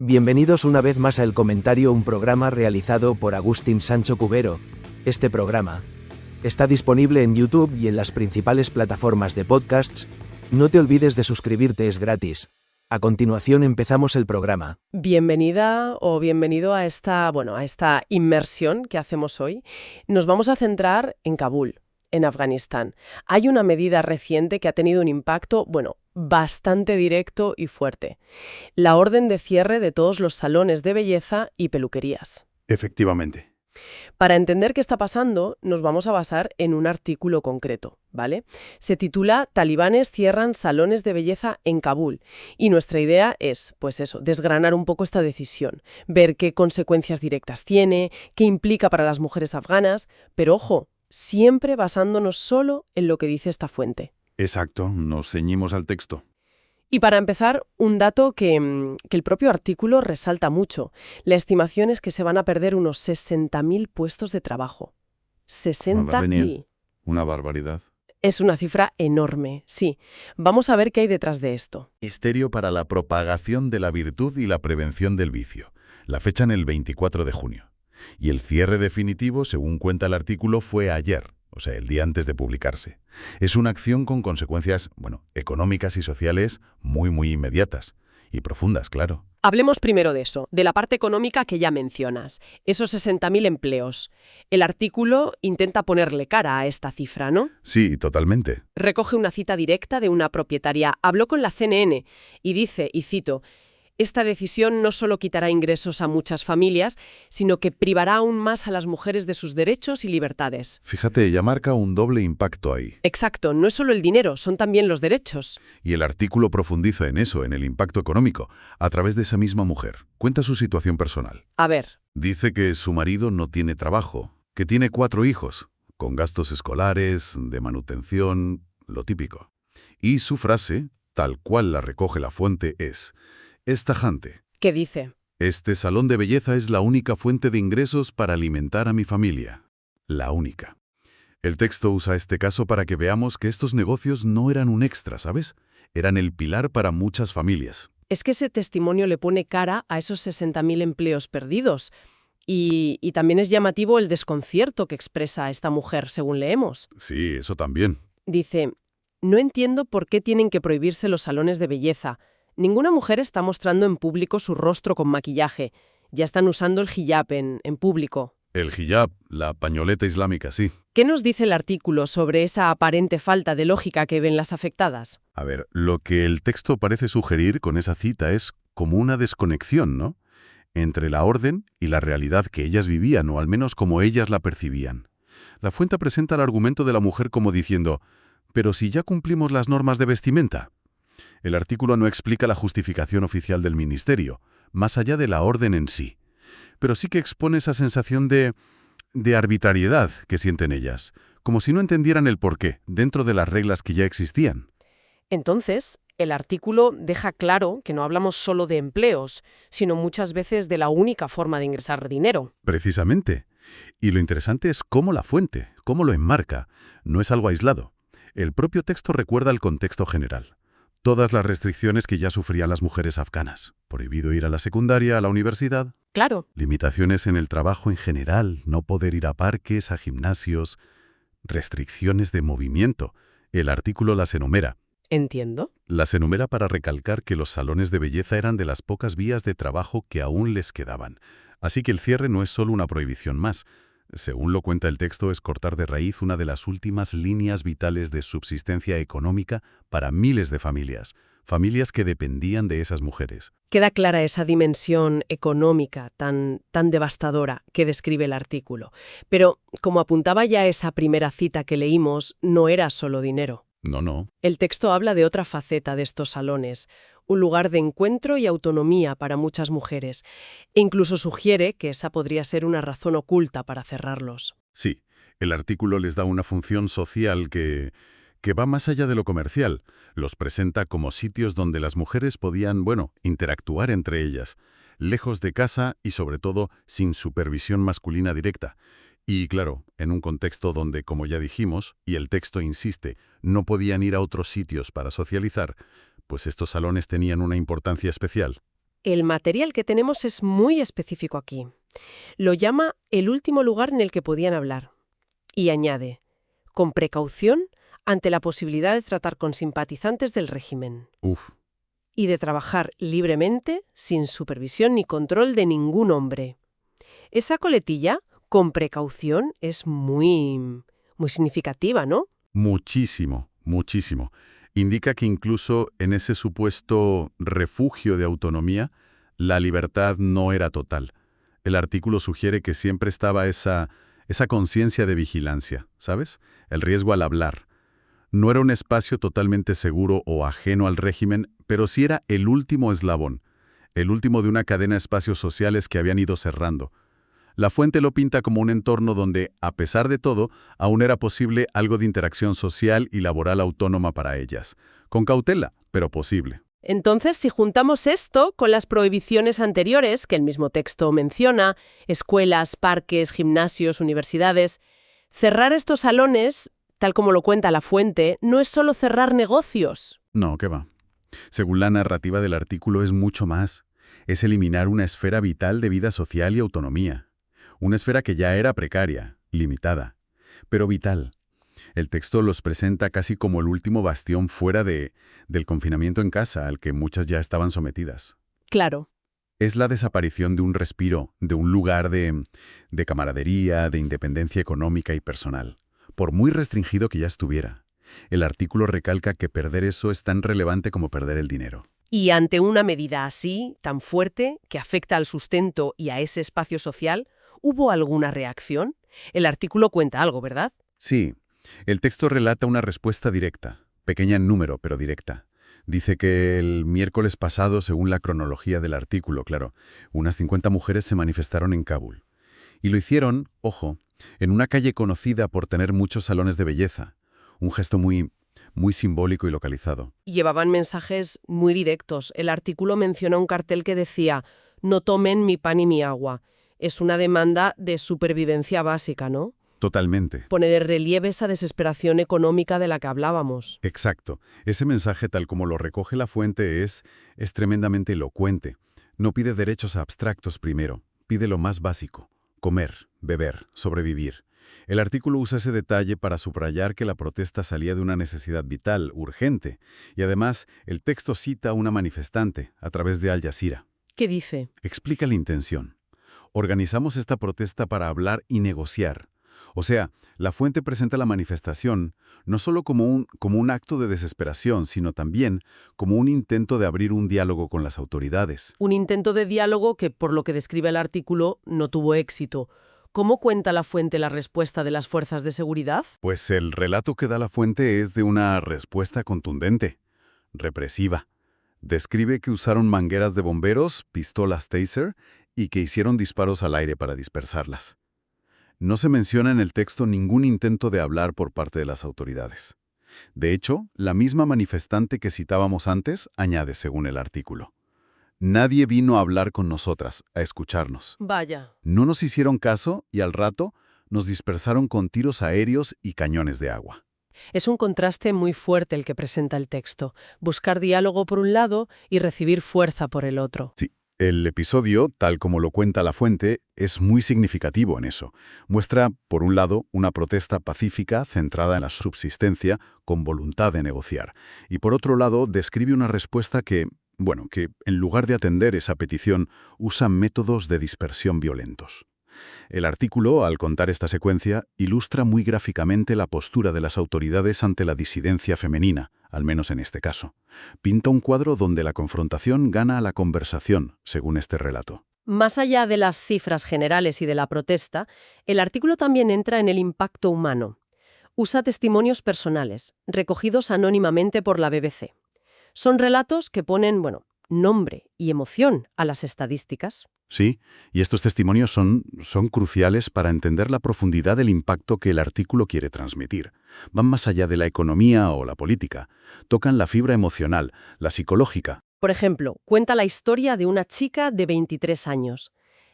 Bienvenidos una vez más a El Comentario, un programa realizado por Agustín Sancho Cubero. Este programa está disponible en YouTube y en las principales plataformas de podcasts. No te olvides de suscribirte, es gratis. A continuación empezamos el programa. Bienvenida o bienvenido a esta inmersión que hacemos hoy. Nos vamos a centrar en Kabul, en Afganistán. Hay una medida reciente que ha tenido un impacto, bastante directo y fuerte. La orden de cierre de todos los salones de belleza y peluquerías. Efectivamente. Para entender qué está pasando, nos vamos a basar en un artículo concreto, ¿vale? Se titula Talibanes cierran salones de belleza en Kabul. Y nuestra idea es, desgranar un poco esta decisión, ver qué consecuencias directas tiene, qué implica para las mujeres afganas, pero ojo, siempre basándonos solo en lo que dice esta fuente. Exacto, nos ceñimos al texto. Y para empezar, un dato que el propio artículo resalta mucho. La estimación es que se van a perder unos 60.000 puestos de trabajo. 60.000. Una barbaridad. Es una cifra enorme, sí. Vamos a ver qué hay detrás de esto. Ministerio para la Propagación de la Virtud y la Prevención del Vicio. La fecha en el 24 de junio. Y el cierre definitivo, según cuenta el artículo, fue ayer, o sea, el día antes de publicarse. Es una acción con consecuencias, económicas y sociales muy inmediatas. Y profundas, claro. Hablemos primero de eso, de la parte económica que ya mencionas, esos 60.000 empleos. El artículo intenta ponerle cara a esta cifra, ¿no? Sí, totalmente. Recoge una cita directa de una propietaria. Habló con la CNN y dice, y cito, esta decisión no solo quitará ingresos a muchas familias, sino que privará aún más a las mujeres de sus derechos y libertades. Fíjate, ella marca un doble impacto ahí. Exacto, no es solo el dinero, son también los derechos. Y el artículo profundiza en eso, en el impacto económico, a través de esa misma mujer. Cuenta su situación personal. A ver. Dice que su marido no tiene trabajo, que tiene 4 hijos, con gastos escolares, de manutención, lo típico. Y su frase, tal cual la recoge la fuente, es tajante. ¿Qué dice? Este salón de belleza es la única fuente de ingresos para alimentar a mi familia. La única. El texto usa este caso para que veamos que estos negocios no eran un extra, ¿sabes? Eran el pilar para muchas familias. Es que ese testimonio le pone cara a esos 60.000 empleos perdidos. Y también es llamativo el desconcierto que expresa esta mujer, según leemos. Sí, eso también. Dice, no entiendo por qué tienen que prohibirse los salones de belleza. Ninguna mujer está mostrando en público su rostro con maquillaje. Ya están usando el hijab en público. El hijab, la pañoleta islámica, sí. ¿Qué nos dice el artículo sobre esa aparente falta de lógica que ven las afectadas? A ver, lo que el texto parece sugerir con esa cita es como una desconexión, ¿no? Entre la orden y la realidad que ellas vivían, o al menos como ellas la percibían. La fuente presenta el argumento de la mujer como diciendo, «¿Pero si ya cumplimos las normas de vestimenta?». El artículo no explica la justificación oficial del ministerio, más allá de la orden en sí, pero sí que expone esa sensación de arbitrariedad que sienten ellas, como si no entendieran el porqué, dentro de las reglas que ya existían. Entonces, el artículo deja claro que no hablamos solo de empleos, sino muchas veces de la única forma de ingresar dinero. Precisamente. Y lo interesante es cómo la fuente, cómo lo enmarca, no es algo aislado. El propio texto recuerda el contexto general. Todas las restricciones que ya sufrían las mujeres afganas. Prohibido ir a la secundaria, a la universidad. Claro. Limitaciones en el trabajo en general, no poder ir a parques, a gimnasios. Restricciones de movimiento. El artículo las enumera. Entiendo. Las enumera para recalcar que los salones de belleza eran de las pocas vías de trabajo que aún les quedaban. Así que el cierre no es solo una prohibición más. Según lo cuenta el texto, es cortar de raíz una de las últimas líneas vitales de subsistencia económica para miles de familias, familias que dependían de esas mujeres. Queda clara esa dimensión económica tan devastadora que describe el artículo. Pero, como apuntaba ya esa primera cita que leímos, no era solo dinero. No. El texto habla de otra faceta de estos salones, un lugar de encuentro y autonomía para muchas mujeres, e incluso sugiere que esa podría ser una razón oculta para cerrarlos. Sí, el artículo les da una función social que va más allá de lo comercial. Los presenta como sitios donde las mujeres podían, interactuar entre ellas, lejos de casa y sobre todo sin supervisión masculina directa. Y claro, en un contexto donde, como ya dijimos, y el texto insiste, no podían ir a otros sitios para socializar, pues estos salones tenían una importancia especial. El material que tenemos es muy específico aquí. Lo llama el último lugar en el que podían hablar. Y añade, con precaución ante la posibilidad de tratar con simpatizantes del régimen. Uf, Y de trabajar libremente, sin supervisión ni control de ningún hombre. Esa coletilla, con precaución, es muy significativa, ¿no? muchísimo, muchísimo. Indica que incluso en ese supuesto refugio de autonomía, la libertad no era total. El artículo sugiere que siempre estaba esa conciencia de vigilancia, ¿sabes? El riesgo al hablar. No era un espacio totalmente seguro o ajeno al régimen, pero sí era el último eslabón, el último de una cadena de espacios sociales que habían ido cerrando. La fuente lo pinta como un entorno donde, a pesar de todo, aún era posible algo de interacción social y laboral autónoma para ellas. Con cautela, pero posible. Entonces, si juntamos esto con las prohibiciones anteriores, que el mismo texto menciona, escuelas, parques, gimnasios, universidades, cerrar estos salones, tal como lo cuenta la fuente, no es solo cerrar negocios. No, ¿qué va? Según la narrativa del artículo es mucho más. Es eliminar una esfera vital de vida social y autonomía. Una esfera que ya era precaria, limitada, pero vital. El texto los presenta casi como el último bastión fuera del confinamiento en casa al que muchas ya estaban sometidas. Claro. Es la desaparición de un respiro, de un lugar de camaradería, de independencia económica y personal, por muy restringido que ya estuviera. El artículo recalca que perder eso es tan relevante como perder el dinero. Y ante una medida así, tan fuerte, que afecta al sustento y a ese espacio social, ¿hubo alguna reacción? El artículo cuenta algo, ¿verdad? Sí, el texto relata una respuesta directa, pequeña en número, pero directa. Dice que el miércoles pasado, según la cronología del artículo, claro, unas 50 mujeres se manifestaron en Kabul. Y lo hicieron, ojo, en una calle conocida por tener muchos salones de belleza. Un gesto muy simbólico y localizado. Llevaban mensajes muy directos. El artículo menciona un cartel que decía «No tomen mi pan y mi agua». Es una demanda de supervivencia básica, ¿no? Totalmente. Pone de relieve esa desesperación económica de la que hablábamos. Exacto. Ese mensaje, tal como lo recoge la fuente, es tremendamente elocuente. No pide derechos abstractos primero, pide lo más básico: comer, beber, sobrevivir. El artículo usa ese detalle para subrayar que la protesta salía de una necesidad vital, urgente, y además el texto cita a una manifestante a través de Al Jazeera. ¿Qué dice? Explica la intención. Organizamos esta protesta para hablar y negociar. O sea, la fuente presenta la manifestación no solo como un acto de desesperación, sino también como un intento de abrir un diálogo con las autoridades. Un intento de diálogo que, por lo que describe el artículo, no tuvo éxito. ¿Cómo cuenta la fuente la respuesta de las fuerzas de seguridad? Pues el relato que da la fuente es de una respuesta contundente, represiva. Describe que usaron mangueras de bomberos, pistolas Taser y que hicieron disparos al aire para dispersarlas. No se menciona en el texto ningún intento de hablar por parte de las autoridades. De hecho, la misma manifestante que citábamos antes añade según el artículo: nadie vino a hablar con nosotras, a escucharnos. Vaya. No nos hicieron caso y al rato nos dispersaron con tiros aéreos y cañones de agua. Es un contraste muy fuerte el que presenta el texto. Buscar diálogo por un lado y recibir fuerza por el otro. Sí. El episodio, tal como lo cuenta la fuente, es muy significativo en eso. Muestra, por un lado, una protesta pacífica centrada en la subsistencia, con voluntad de negociar. Y por otro lado, describe una respuesta que en lugar de atender esa petición, usa métodos de dispersión violentos. El artículo, al contar esta secuencia, ilustra muy gráficamente la postura de las autoridades ante la disidencia femenina, al menos en este caso. Pinta un cuadro donde la confrontación gana a la conversación, según este relato. Más allá de las cifras generales y de la protesta, el artículo también entra en el impacto humano. Usa testimonios personales, recogidos anónimamente por la BBC. Son relatos que ponen, nombre y emoción a las estadísticas. Sí, y estos testimonios son cruciales para entender la profundidad del impacto que el artículo quiere transmitir. Van más allá de la economía o la política. Tocan la fibra emocional, la psicológica. Por ejemplo, cuenta la historia de una chica de 23 años.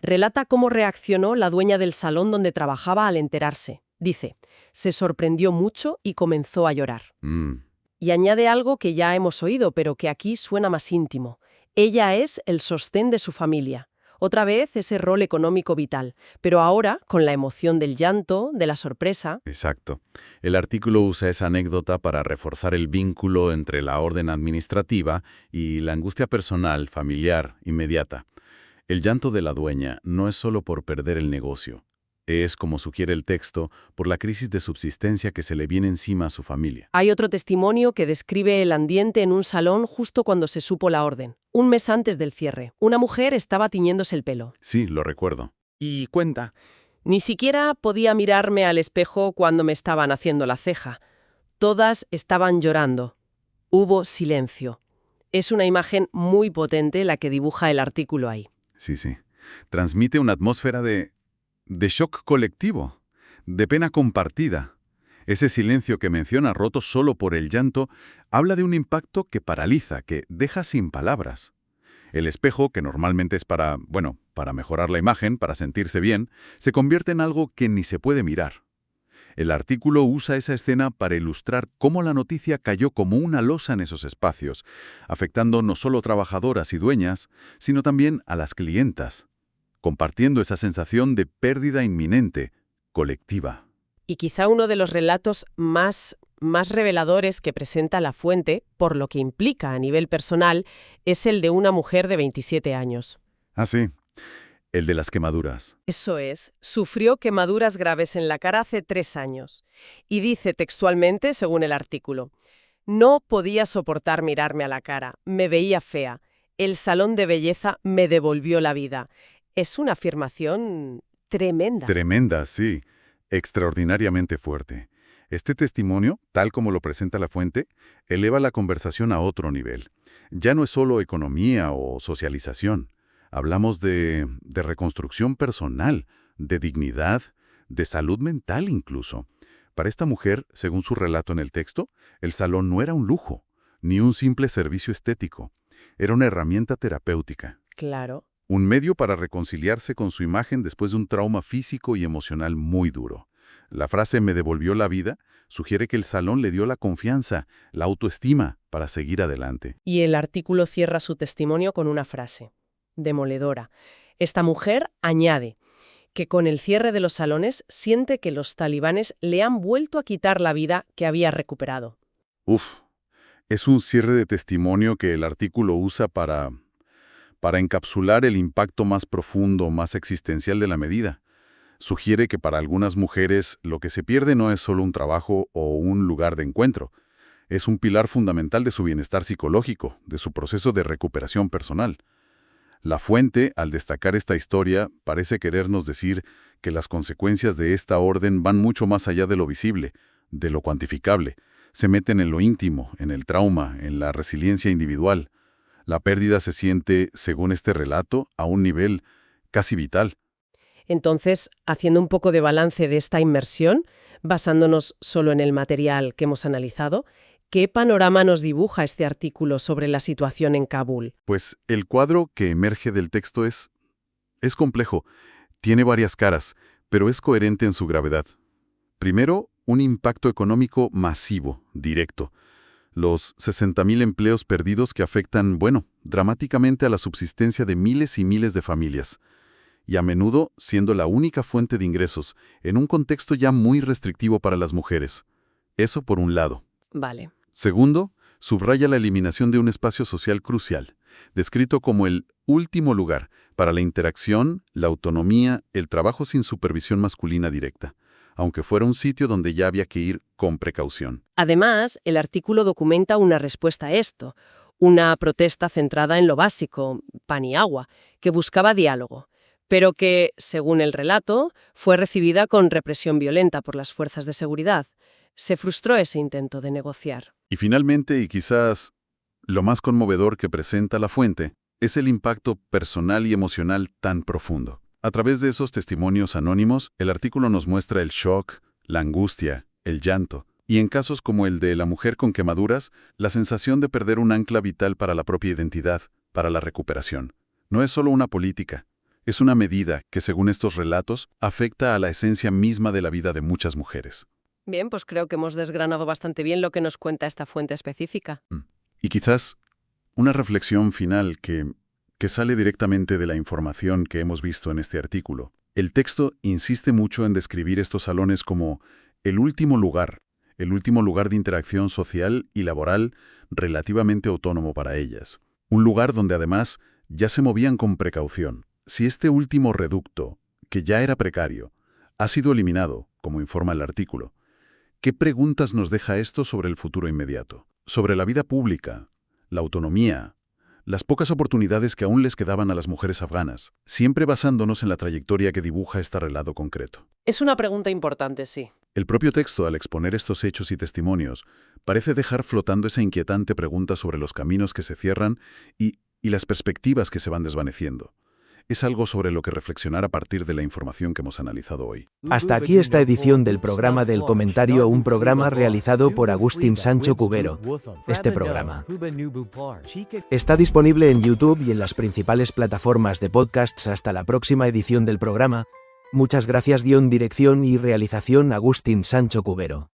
Relata cómo reaccionó la dueña del salón donde trabajaba al enterarse. Dice, se sorprendió mucho y comenzó a llorar. Y añade algo que ya hemos oído, pero que aquí suena más íntimo. Ella es el sostén de su familia. Otra vez ese rol económico vital, pero ahora con la emoción del llanto, de la sorpresa. Exacto. El artículo usa esa anécdota para reforzar el vínculo entre la orden administrativa y la angustia personal, familiar, inmediata. El llanto de la dueña no es solo por perder el negocio. Es, como sugiere el texto, por la crisis de subsistencia que se le viene encima a su familia. Hay otro testimonio que describe el ambiente en un salón justo cuando se supo la orden. Un mes antes del cierre, una mujer estaba tiñéndose el pelo. Sí, lo recuerdo. Y cuenta, ni siquiera podía mirarme al espejo cuando me estaban haciendo la ceja. Todas estaban llorando. Hubo silencio. Es una imagen muy potente la que dibuja el artículo ahí. Sí, sí. Transmite una atmósfera de shock colectivo, de pena compartida. Ese silencio que menciona roto solo por el llanto habla de un impacto que paraliza, que deja sin palabras. El espejo, que normalmente es para mejorar la imagen, para sentirse bien, se convierte en algo que ni se puede mirar. El artículo usa esa escena para ilustrar cómo la noticia cayó como una losa en esos espacios, afectando no solo trabajadoras y dueñas, sino también a las clientas, compartiendo esa sensación de pérdida inminente, colectiva. Y quizá uno de los relatos más reveladores que presenta La Fuente, por lo que implica a nivel personal, es el de una mujer de 27 años. Ah, sí. El de las quemaduras. Eso es, sufrió quemaduras graves en la cara hace 3 años. Y dice textualmente, según el artículo, no podía soportar mirarme a la cara, me veía fea. El salón de belleza me devolvió la vida. Es una afirmación tremenda. Tremenda, sí. Extraordinariamente fuerte. Este testimonio, tal como lo presenta La Fuente, eleva la conversación a otro nivel. Ya no es solo economía o socialización. Hablamos de reconstrucción personal, de dignidad, de salud mental incluso. Para esta mujer, según su relato en el texto, el salón no era un lujo, ni un simple servicio estético. Era una herramienta terapéutica. Claro. Un medio para reconciliarse con su imagen después de un trauma físico y emocional muy duro. La frase "me devolvió la vida" sugiere que el salón le dio la confianza, la autoestima para seguir adelante. Y el artículo cierra su testimonio con una frase demoledora. Esta mujer añade que con el cierre de los salones siente que los talibanes le han vuelto a quitar la vida que había recuperado. Uf, es un cierre de testimonio que el artículo usa para encapsular el impacto más profundo, más existencial de la medida. Sugiere que para algunas mujeres lo que se pierde no es solo un trabajo o un lugar de encuentro. Es un pilar fundamental de su bienestar psicológico, de su proceso de recuperación personal. La Fuente, al destacar esta historia, parece querernos decir que las consecuencias de esta orden van mucho más allá de lo visible, de lo cuantificable. Se meten en lo íntimo, en el trauma, en la resiliencia individual. La pérdida se siente, según este relato, a un nivel casi vital. Entonces, haciendo un poco de balance de esta inmersión, basándonos solo en el material que hemos analizado, ¿qué panorama nos dibuja este artículo sobre la situación en Kabul? Pues el cuadro que emerge del texto es complejo, tiene varias caras, pero es coherente en su gravedad. Primero, un impacto económico masivo, directo. Los 60.000 empleos perdidos que afectan, dramáticamente a la subsistencia de miles y miles de familias. Y a menudo siendo la única fuente de ingresos, en un contexto ya muy restrictivo para las mujeres. Eso por un lado. Vale. Segundo, subraya la eliminación de un espacio social crucial, descrito como el último lugar para la interacción, la autonomía, el trabajo sin supervisión masculina directa, aunque fuera un sitio donde ya había que ir con precaución. Además, el artículo documenta una respuesta a esto, una protesta centrada en lo básico, pan y agua, que buscaba diálogo, pero que, según el relato, fue recibida con represión violenta por las fuerzas de seguridad. Se frustró ese intento de negociar. Y finalmente, y quizás lo más conmovedor que presenta La Fuente, es el impacto personal y emocional tan profundo. A través de esos testimonios anónimos, el artículo nos muestra el shock, la angustia, el llanto, y en casos como el de la mujer con quemaduras, la sensación de perder un ancla vital para la propia identidad, para la recuperación. No es solo una política, es una medida que, según estos relatos, afecta a la esencia misma de la vida de muchas mujeres. Bien, pues creo que hemos desgranado bastante bien lo que nos cuenta esta fuente específica. Y quizás Una reflexión final que sale directamente de la información que hemos visto en este artículo. El texto insiste mucho en describir estos salones como el último lugar de interacción social y laboral relativamente autónomo para ellas. Un lugar donde además ya se movían con precaución. Si este último reducto, que ya era precario, ha sido eliminado, como informa el artículo, ¿qué preguntas nos deja esto sobre el futuro inmediato? Sobre la vida pública, la autonomía, las pocas oportunidades que aún les quedaban a las mujeres afganas, siempre basándonos en la trayectoria que dibuja este relato concreto. Es una pregunta importante, sí. El propio texto, al exponer estos hechos y testimonios, parece dejar flotando esa inquietante pregunta sobre los caminos que se cierran y las perspectivas que se van desvaneciendo. Es algo sobre lo que reflexionar a partir de la información que hemos analizado hoy. Hasta aquí esta edición del programa del comentario, un programa realizado por Agustín Sancho Cubero. Este programa está disponible en YouTube y en las principales plataformas de podcasts. Hasta la próxima edición del programa. Muchas gracias. Dirección y realización Agustín Sancho Cubero.